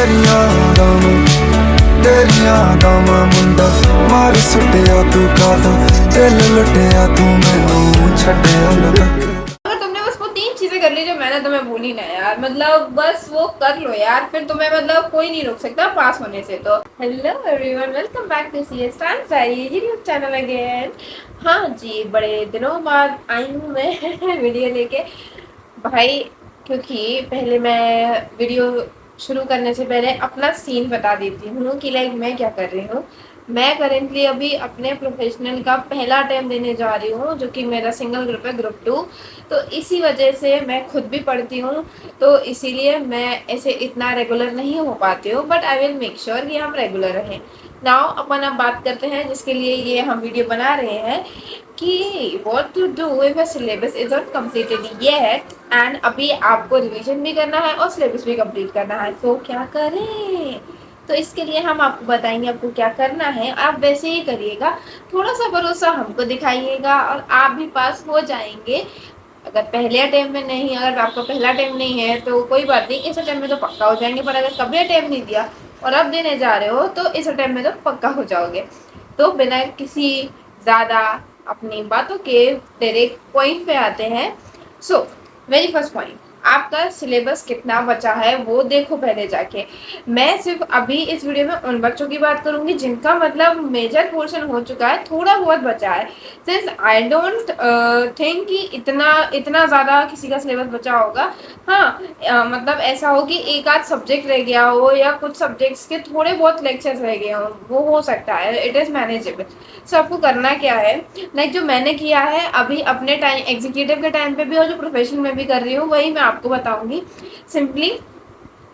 तेरिया दामा मुंडा मार सुटिया तू कादा दिल लुटिया तू मैनू छड्डिया लगा। अगर तुमने बस वो 3 चीजें कर ली जो मैंने तुम्हें बोली ना यार, मतलब बस वो कर लो यार, फिर तुम्हें मतलब कोई नहीं रोक सकता पास होने से। तो hello everyone, welcome back to CS dance YouTube channel again. हाँ जी, बड़े दिनों बाद आई हूँ मैं वीडियो लेके भाई, क्योंकि पहले मैं वीडियो शुरू करने से पहले अपना सीन बता देती हूँ कि लाइक मैं क्या कर रही हूँ। मैं करेंटली अभी अपने प्रोफेशनल का पहला अटेम्प्ट देने जा रही हूँ, जो कि मेरा सिंगल ग्रुप है, ग्रुप 2। तो इसी वजह से मैं खुद भी पढ़ती हूँ, तो इसीलिए मैं ऐसे इतना रेगुलर नहीं हो पाती हूँ, but I will make sure कि हम रेगुलर रहें। नाउ अपन अब बात करते हैं जिसके लिए ये हम वीडियो बना रहे हैं, कि what to do if a syllabus is not completed yet, and अभी आपको रिवीजन भी करना है और सिलेबस भी कंप्लीट करना है। तो क्या करें? तो इसके लिए हम आपको बताएंगे आपको क्या करना है, आप वैसे ही करिएगा, थोड़ा सा भरोसा हमको दिखाइएगा और आप भी पास हो जाएंगे। अगर पहले अटेम्प्ट में नहीं, अगर आपका पहला अटेम्प्ट नहीं है तो कोई बात नहीं, इस अटेम्प्ट में तो पक्का हो जाएंगे। पर अगर कभी अटेम्प्ट नहीं दिया और अब देने जा रहे हो तो इस अटेम्प्ट में तो पक्का हो जाओगे। तो बिना किसी ज़्यादा अपनी बातों के डायरेक्ट पॉइंट पे आते हैं। सो वेरी फर्स्ट पॉइंट, आपका सिलेबस कितना बचा है वो देखो पहले जाके। मैं सिर्फ अभी इस वीडियो में उन बच्चों की बात करूंगी जिनका मतलब मेजर पोर्शन हो चुका है, थोड़ा बहुत बचा है। सिंस आई डोंट थिंक कि इतना इतना ज़्यादा किसी का सिलेबस बचा होगा। हाँ, मतलब ऐसा हो कि एक आध सब्जेक्ट रह गया हो या कुछ सब्जेक्ट्स के थोड़े बहुत लेक्चर्स रह गए हों, वो हो सकता है, इट इज़ मैनेजेबल। सो आपको करना क्या है, लाइक जो मैंने किया है अभी अपने टाइम एग्जीक्यूटिव के टाइम पे भी और जो प्रोफेशनल में भी कर रही हूँ वही मैं आपको बताऊंगी। सिंपली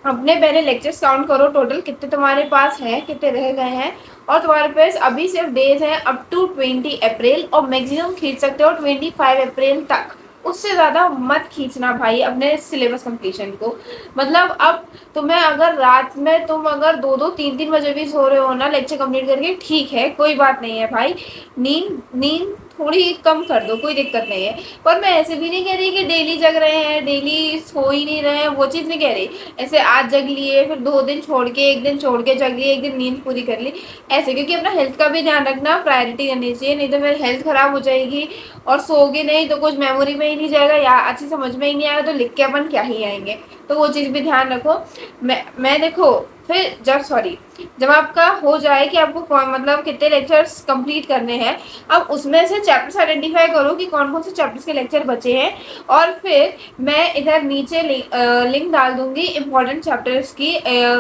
अपने पहले लेक्चर्स काउंट करो, टोटल कितने तुम्हारे पास हैं, कितने रह गए हैं, और तुम्हारे पास अभी सिर्फ डेज हैं अप टू 20 अप्रैल, और मैक्सिमम खींच सकते हो 25 अप्रैल तक। उससे ज़्यादा मत खींचना भाई अपने सिलेबस कंप्लीशन को। मतलब अब तुम्हें अगर रात में तुम अगर 2-2 3-3 बजे भी सो रहे हो ना लेक्चर कंप्लीट करके, ठीक है, कोई बात नहीं है भाई। नींद नींद थोड़ी कम कर दो, कोई दिक्कत नहीं है। पर मैं ऐसे भी नहीं कह रही कि डेली जग रहे हैं, डेली सो ही नहीं रहे हैं, वो चीज़ नहीं कह रही। ऐसे आज जग लिए, फिर 2 दिन छोड़ के, एक दिन छोड़ के जग लिए, एक दिन नींद पूरी कर ली, ऐसे। क्योंकि अपना हेल्थ का भी ध्यान रखना, प्रायोरिटी करनी चाहिए, नहीं तो मेरी हेल्थ खराब हो जाएगी और सोओगे नहीं तो कुछ मेमोरी में ही नहीं जाएगा या अच्छी समझ में ही नहीं आएगा, तो लिख के अपन क्या ही आएंगे। तो वो चीज़ भी ध्यान रखो। मैं देखो, फिर जब आपका हो जाए कि आपको मतलब कितने लेक्चर्स कंप्लीट करने हैं, अब उसमें से चैप्टर्स आइडेंटिफाई करो कि कौन कौन से चैप्टर्स के लेक्चर बचे हैं, और फिर मैं इधर नीचे लिंक डाल दूंगी, इंपॉर्टेंट चैप्टर्स की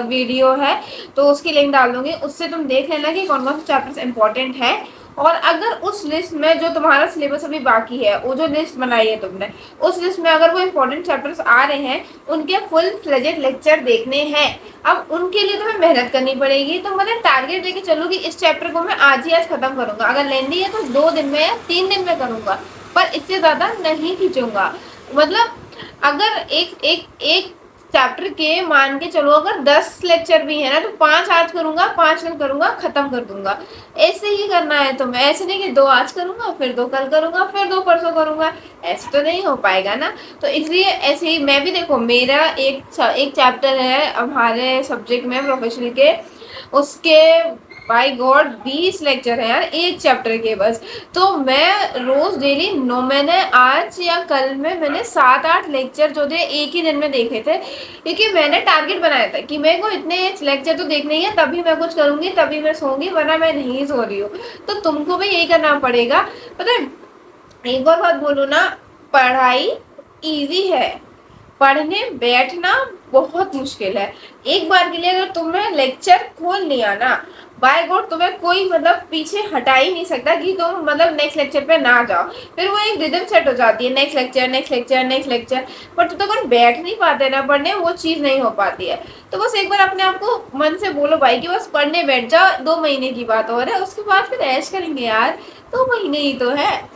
वीडियो है तो उसकी लिंक डाल दूंगी, उससे तुम देख लेना कि कौन कौन से चैप्टर्स इंपॉर्टेंट हैं। और अगर उस लिस्ट में जो तुम्हारा सिलेबस अभी बाकी है, वो जो लिस्ट बनाई है तुमने, उस लिस्ट में अगर वो इंपॉर्टेंट चैप्टर्स आ रहे हैं, उनके फुल फ्लेजेड लेक्चर देखने हैं। अब उनके लिए तुम्हें मेहनत करनी पड़ेगी, तो मतलब टारगेट लेके चलो कि इस चैप्टर को मैं आज ही आज खत्म करूंगा। अगर लेंदी है तो 2 दिन में या 3 दिन में करूंगा, पर इससे ज़्यादा नहीं खींचूंगा। मतलब अगर एक एक एक चैप्टर के मान के चलो, अगर 10 लेक्चर भी है ना, तो 5 आज करूंगा, 5 कल करूंगा, खत्म कर दूंगा। ऐसे ही करना है तुम्हें, ऐसे नहीं कि 2 आज करूंगा, फिर 2 कल करूंगा, फिर 2 परसों करूंगा, ऐसे तो नहीं हो पाएगा ना। तो इसलिए ऐसे ही मैं भी देखो, मेरा एक चैप्टर है हमारे सब्जेक्ट में प्रोफेशनल के, उसके बाय गॉड 20 लेक्चर है यार एक चैप्टर के बस। तो मैं रोज डेली 9, मैंने आज या कल में मैंने 7-8 लेक्चर जो थे एक ही दिन में देखे थे, क्योंकि मैंने टारगेट बनाया था कि मेरे को इतने लेक्चर तो देखने ही है, तभी मैं कुछ करूंगी, तभी मैं सोऊंगी, वरना मैं नहीं सो रही हूँ। तो तुमको भी यही करना पड़ेगा। पता है, एक और बात बोलूँ ना, पढ़ाई इजी है, पढ़ने बैठना बहुत मुश्किल है। एक बार के लिए अगर तुमने लेक्चर खोल लिया ना, बाय गॉड तुम्हें कोई मतलब पीछे हटा ही नहीं सकता कि तुम मतलब नेक्स्ट लेक्चर पे ना जाओ। फिर वो एक रिदम सेट हो जाती है, next lecture next lecture next lecture. पर तुम तो अगर बैठ नहीं पाते ना पढ़ने, वो चीज़ नहीं हो पाती है। तो बस एक बार अपने आप को मन से बोलो भाई कि बस पढ़ने बैठ जाओ, 2 महीने की बात और है, उसके बाद फिर ऐश करेंगे यार, 2 महीने ही तो है।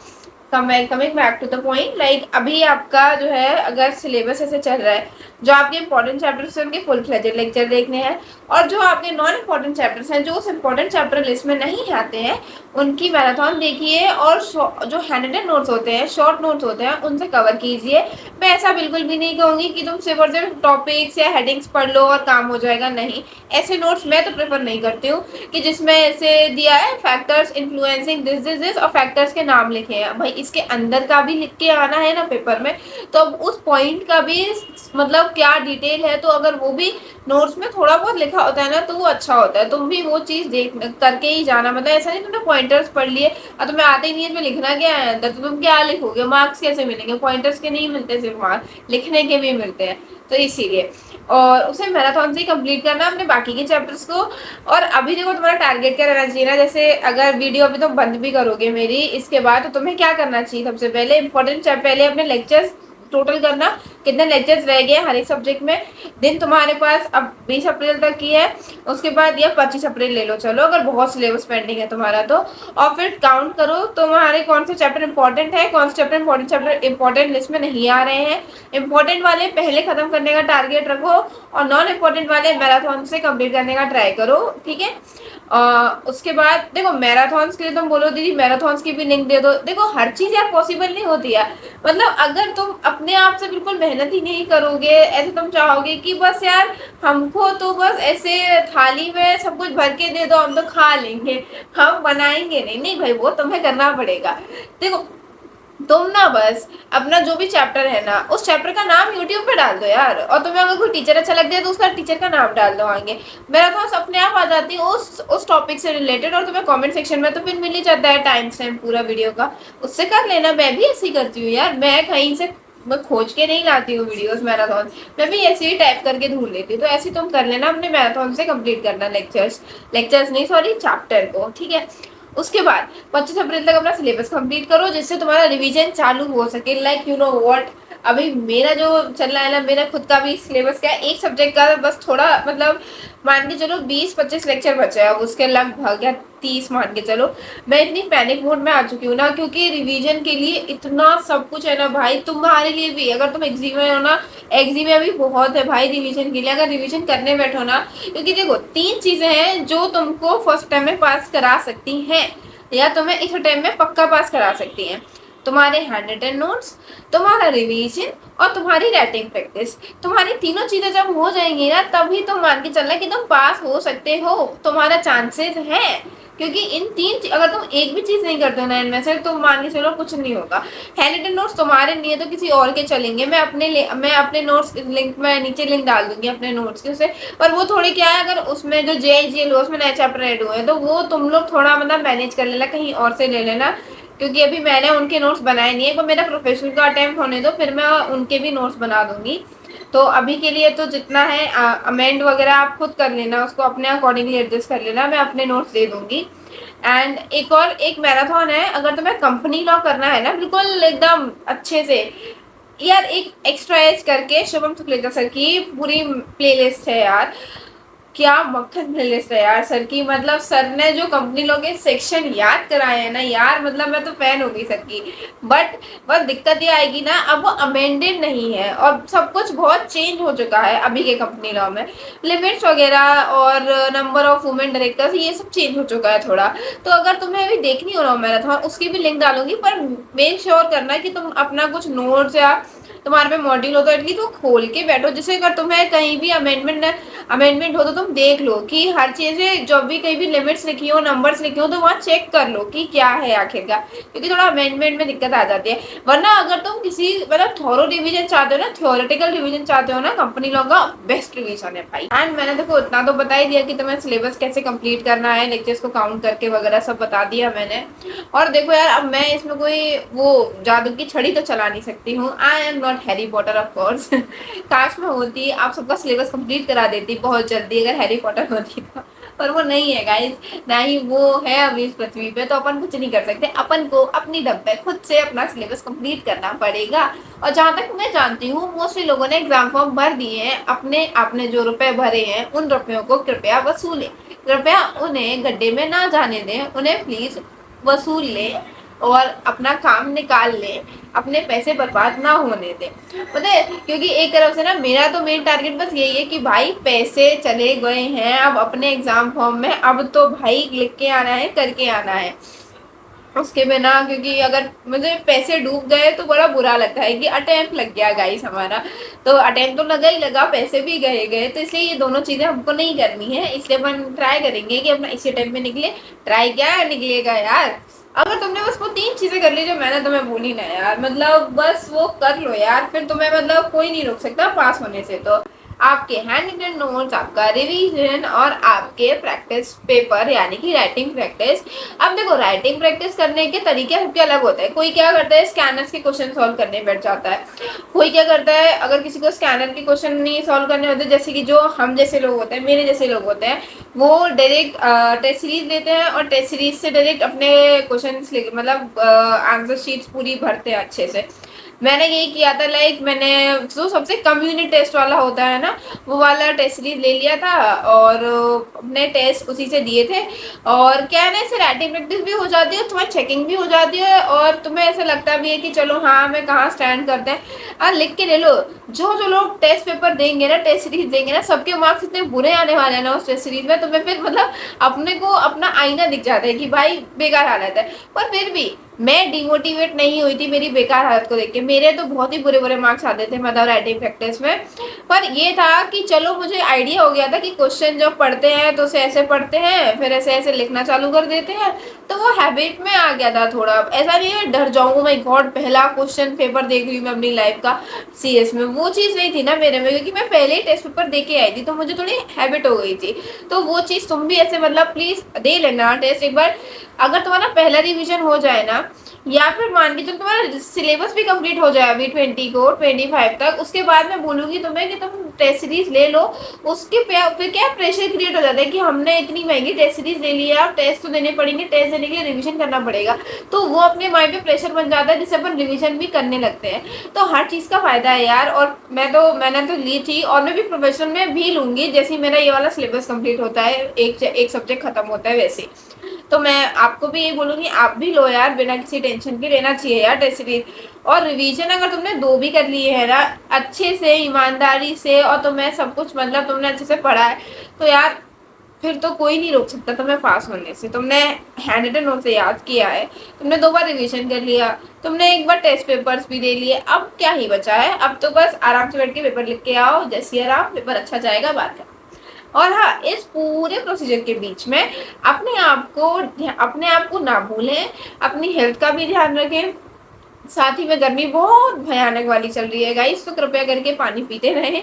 Coming back to the point, like अभी आपका जो है अगर सिलेबस ऐसे चल रहा है, जो आपके इंपॉर्टेंट चैप्टर्स हैं उनके फुल फ्लेजेड लेक्चर देखने हैं, और जो आपके नॉन इंपॉर्टेंट चैप्टर्स हैं, जो उस इंपॉर्टेंट चैप्टर लिस्ट में नहीं आते हैं, उनकी मैराथन देखिए, और जो हैंडेड नोट्स होते हैं, शॉर्ट नोट्स होते हैं, उनसे कवर कीजिए। मैं ऐसा बिल्कुल भी नहीं कहूँगी कि तुम सिर्फ और सिर्फ टॉपिक्स या हेडिंग्स पढ़ लो और काम हो जाएगा, नहीं। ऐसे नोट्स मैं तो प्रेफर नहीं करती हूँ कि जिसमें ऐसे दिया है फैक्टर्स इन्फ्लुएंसिंग दिस और फैक्टर्स के नाम लिखे हैं। भाई इसके अंदर का भी लिख के आना है ना पेपर में, तो अब उस पॉइंट का भी मतलब क्या डिटेल है, तो अगर वो भी नोट्स में थोड़ा बहुत लिखा होता है ना, तो वो अच्छा होता है। तुम भी वो चीज़ देख करके ही जाना, मतलब ऐसा नहीं तुमने पॉइंटर्स पढ़ लिए और तुम्हें आते ही नहीं है इसमें लिखना क्या है अंदर, तो तुम क्या लिखोगे, मार्क्स कैसे मिलेंगे? पॉइंटर्स के नहीं मिलते सिर्फ मार्क्स, लिखने के भी मिलते हैं। तो इसीलिए और उसे मैराथन से ही कंप्लीट करना अपने बाकी के चैप्टर्स को। और अभी देखो तुम्हारा टारगेट क्या रहना चाहिए ना, जैसे अगर वीडियो अभी तुम बंद भी करोगे मेरी इसके बाद, तो तुम्हें क्या करना चाहिए, सबसे पहले इंपॉर्टेंट पहले अपने लेक्चर्स टोटल करना, कितने लेक्चर्स रह गए हर एक सब्जेक्ट में। दिन तुम्हारे पास अब 20 अप्रैल तक की है, उसके बाद या 25 अप्रैल ले लो चलो, अगर बहुत सिलेबस पेंडिंग है तुम्हारा तो। और फिर काउंट करो तुम्हारे कौन से चैप्टर इंपॉर्टेंट है, कौन से चैप्टर इंपॉर्टेंट लिस्ट में नहीं आ रहे हैं। इंपॉर्टेंट वाले पहले खत्म करने का टारगेट रखो, और नॉन इम्पोर्टेंट वाले मैराथन से कंप्लीट करने का ट्राई करो, ठीक है। उसके बाद देखो मैराथन्स के लिए तुम बोलो दीदी मैराथन्स की भी लिंक दे दो, देखो हर चीज़ यार पॉसिबल नहीं होती है। मतलब अगर तुम अपने आप से बिल्कुल मेहनत ही नहीं करोगे, ऐसे तुम चाहोगे कि बस यार हमको तो बस ऐसे थाली में सब कुछ भर के दे दो हम तो खा लेंगे, हम बनाएंगे नहीं, नहीं भाई वो तुम्हें करना पड़ेगा। देखो तुम ना बस अपना जो भी चैप्टर है ना, उस चैप्टर का नाम यूट्यूब पे डाल दो यार, और तुम्हें अगर कोई टीचर अच्छा लग जाए तो उसका टीचर का नाम डाल दो आगे, मैराथन अपने आप आ जाती है उस टॉपिक से रिलेटेड, और तुम्हें कमेंट सेक्शन में तो फिर मिल ही जाता है टाइम स्टैम्प पूरा वीडियो का, उससे कर लेना। मैं भी ऐसे ही करती हूँ यार, मैं कहीं से मैं खोज के नहीं लाती हूँ वीडियोस मैराथन, मैं भी ऐसे ही टाइप करके ढूंढ लेती हूँ। तो ऐसे तुम कर लेना, अपने मैराथन से कंप्लीट करना लेक्चर्स नहीं सॉरी चैप्टर को, ठीक है। उसके बाद 25 अप्रैल तक अपना सिलेबस कंप्लीट करो, जिससे तुम्हारा रिवीजन चालू हो सके। लाइक यू नो व्हाट, अभी मेरा जो चल रहा है ना, मेरा खुद का भी सिलेबस क्या है, एक सब्जेक्ट का बस थोड़ा मतलब मान के चलो 20-25 लेक्चर बचे हैं, अब उसके लगभग या 30 मान के चलो। मैं इतनी पैनिक मोड में आ चुकी हूँ ना, क्योंकि रिवीजन के लिए इतना सब कुछ है ना भाई, तुम्हारे लिए भी अगर तुम एग्जाम में हो ना, एग्जाम में भी बहुत है भाई रिवीजन के लिए, अगर रिवीजन करने बैठो ना। क्योंकि देखो 3 चीजें हैं जो तुमको फर्स्ट टाइम में पास करा सकती हैं, या तुम्हें इस टाइम में पक्का पास करा सकती हैं, तुम्हारे हैंड रिटन नोट्स, तुम्हारा रिवीजन और तुम्हारी राइटिंग प्रैक्टिस। तुम्हारी तीनों चीजें जब हो जाएंगी ना, तभी तुम मान के चलना कि तुम पास हो सकते हो, तुम्हारा चांसेस है। क्योंकि इन अगर तुम एक भी चीज नहीं करते हो ना इनमें से, तो मान के चलो कुछ नहीं होगा। हैंड रिटन नोट्स तुम्हारे नहीं है तो किसी और के चलेंगे, मैं अपने नोट्स लिंक में नीचे लिंक डाल दूंगी अपने नोट्स के उसे। पर वो थोड़ी क्या है, अगर उसमें जो JGL उसमें नए चैप्टर ऐड हुए हैं, तो वो तुम लोग थोड़ा मतलब मैनेज कर लेना, कहीं और से ले लेना, क्योंकि अभी मैंने उनके नोट्स बनाए नहीं है। पर मेरा प्रोफेशनल का अटेम्प्ट होने दो, फिर मैं उनके भी नोट्स बना दूंगी। तो अभी के लिए तो जितना है अमेंड वगैरह आप खुद कर लेना, उसको अपने अकॉर्डिंगली एडजस्ट कर लेना, मैं अपने नोट्स दे दूंगी। एंड एक मैराथन है, अगर तुम्हें कंपनी लॉ करना है ना बिल्कुल एकदम अच्छे से यार, एक एक्स्ट्रा एज करके शुभम सुखलेजा सर की पूरी प्लेलिस्ट है यार, क्या मक्खन प्लेलिस्ट है यार सर की। मतलब सर ने जो कंपनी लोग के सेक्शन याद कराए हैं ना यार, मतलब मैं तो फैन हो गई सर की। बट बस दिक्कत ये आएगी ना, अब वो अमेंडेड नहीं है और सब कुछ बहुत चेंज हो चुका है अभी के कंपनी लॉ में, लिमिट्स वगैरह और नंबर ऑफ वुमेन डायरेक्टर्स ये सब चेंज हो चुका है थोड़ा। तो अगर तुम्हें अभी देखनी हो ना मैराथन, उसकी भी लिंक डालूंगी, पर मेक श्योर करना कि तुम अपना कुछ नोट्स या तुम्हारे पे मॉड्यूल हो तो एटलीस्ट वो खोल के बैठो, जिससे अगर तुम्हें कहीं भी अमेंडमेंट हो तो तुम देख लो कि हर चीज़ जो भी कहीं भी लिमिट्स लिखी हो, नंबर्स लिखे हो, तो वहाँ चेक कर लो कि क्या है आखिर का, क्योंकि थोड़ा अमेंडमेंट में दिक्कत आ जाती है। वरना अगर तुम किसी मतलब थॉरो रिवीजन चाहते हो ना, थ्योरेटिकल रिवीजन चाहते हो ना, कंपनी लॉ का बेस्ट रिवीजन है भाई। एंड मैंने देखो इतना तो बता ही दिया कि तुम्हें सिलेबस कैसे कंप्लीट करना है, लेक्चर्स को काउंट करके वगैरह सब बता दिया मैंने। और देखो यार, अब मैं इसमें कोई वो जादू की छड़ी तो चला नहीं सकती हूँ, I am not Harry Potter of course. काश मैं होती, आप सबका सिलेबस कंप्लीट करा देती बहुत जल्दी अगर हैरी पॉटर होती तो, पर वो नहीं है गाइस, ना ही वो है अभी इस पृथ्वी पे, तो अपन कुछ नहीं कर सकते। अपन को अपनी दम पे खुद से अपना सिलेबस कंप्लीट करना पड़ेगा। और जहाँ तक मैं जानती हूँ मोस्टली लोगों ने एग्जाम फॉर्म भर दिए हैं, अपने आपने जो रुपए भरे हैं उन रुपयों को कृपया वसूलें, कृपया उन्हें गड्ढे में ना जाने दें, उन्हें प्लीज वसूल लें। और अपना काम निकाल लें, अपने पैसे बर्बाद ना होने दें। पता है, क्योंकि एक तरफ से ना मेरा तो मेन टारगेट बस यही है कि भाई पैसे चले गए हैं, अब अपने एग्जाम फॉर्म में अब तो भाई लिख के आना है, करके आना है उसके बिना। क्योंकि अगर मुझे पैसे डूब गए तो बड़ा बुरा लगता है कि अटेम्प्ट लग गया गाइस हमारा। तो अटेम्प्ट तो लगा ही लगा, पैसे भी गए गए, तो इसलिए ये दोनों चीज़ें हमको नहीं करनी है। इसलिए अपन ट्राई करेंगे कि अपना इसी अटेम्प्ट में निकले। ट्राई क्या निकलेगा यार, अगर तुमने बस वो 3 चीजें कर ली जो मैंने तुम्हें बोली ना यार, मतलब बस वो कर लो यार, फिर तुम्हें मतलब कोई नहीं रोक सकता पास होने से। तो आपके हैंड रिटन नोट्स, आपका रिवीजन और आपके प्रैक्टिस पेपर यानी कि राइटिंग प्रैक्टिस। अब देखो, राइटिंग प्रैक्टिस करने के तरीके सबके अलग होते हैं। कोई क्या करता है, स्कैनर्स के क्वेश्चन सॉल्व करने बैठ जाता है। कोई क्या करता है, अगर किसी को स्कैनर के क्वेश्चन नहीं सॉल्व करने होते, जैसे कि जो हम जैसे लोग होते हैं, मेरे जैसे लोग होते हैं, वो डायरेक्ट टेस्ट सीरीज लेते हैं और टेस्ट सीरीज से डायरेक्ट अपने क्वेश्चन मतलब आंसर शीट्स पूरी भरते हैं अच्छे से। मैंने यही किया था, लाइक मैंने जो सबसे कम यूनिट टेस्ट वाला होता है ना, वो वाला टेस्ट सीरीज ले लिया था और अपने टेस्ट उसी से दिए थे। और क्या है ना, इससे राइटिंग प्रैक्टिस भी हो जाती है, तुम्हारी चेकिंग भी हो जाती है और तुम्हें ऐसा लगता भी है कि चलो हाँ मैं कहाँ स्टैंड करते हैं। और लिख के ले लो, जो जो लोग टेस्ट पेपर देंगे ना, टेस्ट सीरीज देंगे ना, सबके मार्क्स इतने बुरे आने वाले हैं ना उस टेस्ट सीरीज में, तुम्हें फिर मतलब अपने को अपना आईना दिख जाता है कि भाई बेकार हालत है। पर फिर भी मैं डिमोटिवेट नहीं हुई थी मेरी बेकार हालत को देख के। मेरे तो बहुत ही बुरे बुरे मार्क्स आते थे मतलब राइटिंग प्रैक्टिस में। पर ये था कि चलो मुझे आइडिया हो गया था कि क्वेश्चन जब पढ़ते हैं तो उसे ऐसे पढ़ते हैं, फिर ऐसे ऐसे लिखना चालू कर देते हैं, तो वो हैबिट में आ गया था थोड़ा। ऐसा नहीं है डर जाऊंगा, माय गॉड पहला क्वेश्चन पेपर देख रही हूँ मैं अपनी लाइफ का सीएस में, वो चीज़ नहीं थी ना मेरे में, क्योंकि मैं पहले ही टेस्ट पेपर दे के आई थी तो मुझे थोड़ी हैबिट हो गई थी। तो वो चीज़ तुम भी ऐसे मतलब प्लीज़ दे लेना टेस्ट एक बार। अगर तुम्हारा पहला रिवीजन हो जाए ना, या फिर मान के चलो तुम्हारा सिलेबस भी कंप्लीट हो जाए अभी 20 को 25 तक, उसके बाद मैं बोलूँगी तुम्हें कि तुम टेस्ट सीरीज ले लो। उसके फिर क्या प्रेशर क्रिएट हो जाता है कि हमने इतनी महंगी टेस्ट सीरीज ले ली है, अब टेस्ट तो देने पड़ेंगे, टेस्ट देने के लिए रिवीजन करना पड़ेगा। तो वो अपने माइंड पे प्रेशर बन जाता है जिससे अपन रिवीजन भी करने लगते हैं। तो हर चीज़ का फायदा है यार। और मैंने तो ली थी और मैं भी प्रोफेशनल में भी लूँगी, जैसे मेरा ये वाला सिलेबस कंप्लीट होता है, एक सब्जेक्ट खत्म होता है वैसे। तो मैं आपको भी यही बोलूँगी, आप भी लो यार, बिना किसी टेंशन के लेना चाहिए यार टेस्ट सीरीज। और रिवीजन अगर तुमने 2 भी कर लिए है ना अच्छे से, ईमानदारी से, और तुम्हें सब कुछ मतलब तुमने अच्छे से पढ़ा है, तो यार फिर तो कोई नहीं रोक सकता तुम्हें पास होने से। तुमने हैंड रिटन नोट से याद किया है, तुमने 2 बार रिवीजन कर लिया, तुमने एक बार टेस्ट पेपर्स भी दे लिए, अब क्या ही बचा है। अब तो बस आराम से बैठ के पेपर लिख के आओ, जैसे आराम पेपर अच्छा जाएगा बात है। और हाँ, इस पूरे प्रोसीजर के बीच में अपने आप को ना भूलें, अपनी हेल्थ का भी ध्यान रखें। साथ ही में गर्मी बहुत भयानक वाली चल रही है गाइस, तो कृपया करके पानी पीते रहें,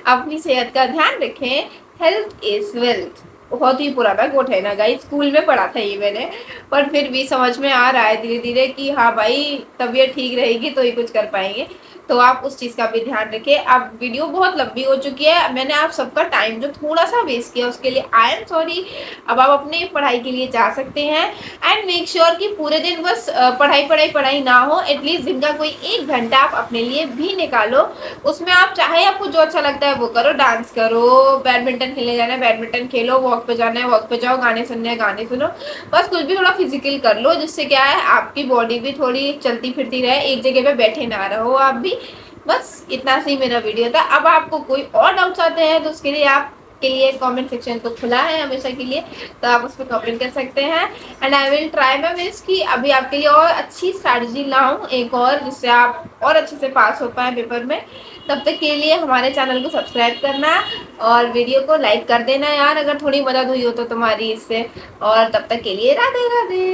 अपनी सेहत का ध्यान रखें। हेल्थ इज वेल्थ, बहुत ही पुराना कोट है ना गाइस, स्कूल में पढ़ा था ये मैंने। पर फिर भी समझ में आ रहा है धीरे धीरे कि हाँ भाई तबीयत ठीक रहेगी तो ही कुछ कर पाएंगे। तो आप उस चीज़ का भी ध्यान रखें। अब वीडियो बहुत लंबी हो चुकी है, मैंने आप सबका टाइम जो थोड़ा सा वेस्ट किया उसके लिए आई एम सॉरी। अब आप अपने पढ़ाई के लिए जा सकते हैं। एंड मेक श्योर कि पूरे दिन बस पढ़ाई पढ़ाई पढ़ाई ना हो, एटलीस्ट दिन का कोई 1 घंटा आप अपने लिए भी निकालो। उसमें आप चाहे आपको जो अच्छा लगता है वो करो, डांस करो, बैडमिंटन खेलने जाना है बैडमिंटन खेलो, वॉक पे जाना है वॉक पे जाओ, गाने सुनने हैं गाने सुनो। बस कुछ भी थोड़ा फिजिकल कर लो, जिससे क्या है आपकी बॉडी भी थोड़ी चलती फिरती रहे, एक जगह पे बैठे ना रहो आप भी। बस इतना सी मेरा वीडियो था। अब आपको कोई और डाउट्स आते हैं तो उसके लिए आप के लिए कमेंट सेक्शन तो खुला है हमेशा के लिए, तो आप उस पर कमेंट कर सकते हैं। And I will try my best कि अभी आपके लिए और अच्छी स्ट्रैटेजी लाऊं एक और, जिससे आप और अच्छे से पास हो पाए पेपर में। तब तक के लिए हमारे चैनल को सब्सक्राइब करना और वीडियो को लाइक कर देना यार, अगर थोड़ी मदद हुई हो तो तुम्हारी इससे। और तब तक के लिए राधे राधे।